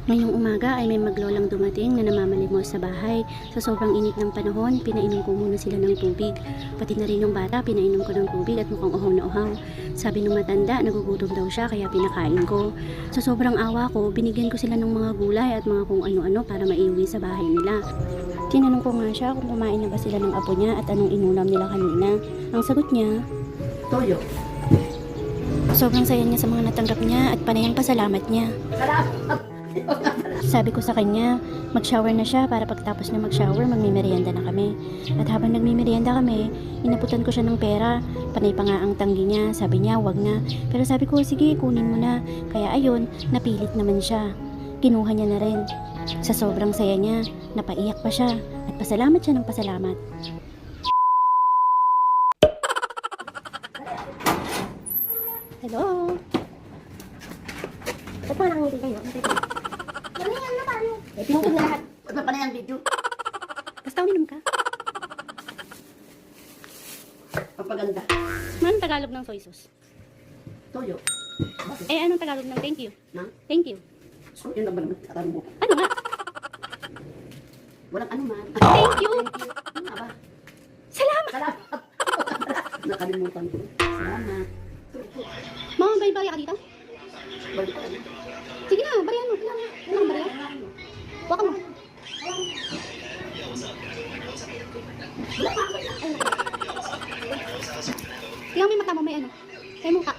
Ngayong umaga ay may maglolang dumating na namamalimos sa bahay. Sa sobrang init ng panahon, pinainom ko muna sila ng tubig. Pati na rin yung bata, pinainom ko ng tubig at mukhang uhaw na uhaw. Sabi nung matanda, nagugutom daw siya kaya pinakain ko. Sa sobrang awa ko, binigyan ko sila ng mga gulay at mga kung ano-ano para maiuwi sa bahay nila. Tinanong ko nga siya kung kumain na ba sila ng apo niya at anong inulam nila kanina. Ang sagot niya, Toyo. sobrang saya niya sa mga natanggap niya at panay ang pasalamat niya. Sabi ko sa kanya, mag-shower na siya para pagtapos na mag-shower, magmimerienda na kami. At habang nagmimerienda kami, inaputan ko siya ng pera. Panay pa nga ang tanggi niya, sabi niya, wag na. Pero sabi ko, sige, kunin mo na. Kaya ayun, napilit naman siya. Kinuha niya na rin. Sa sobrang saya niya, napaiyak pa siya. At pasalamat siya ng pasalamat. Hello? Ba't parang hindi kayo? Pinutog na lahat. Ano pa na yung video? Basta uminom ka. Papaganda. Anong Tagalog ng soy sauce? Toyo. Eh, anong Tagalog ng thank you? Na? Thank you. So, yun lang ba naman katanong mo? Ano nga? Walang ano man. Thank you! Ano nga ba? Salamat! Salamat. Nakalimutan ko. Salamat. Mga may barya ka dito? Balik ka. Sige na, baryahan mo. Ano ang barya? Waka mo. Tingnan mo yung mata mo, may ano. May mukha.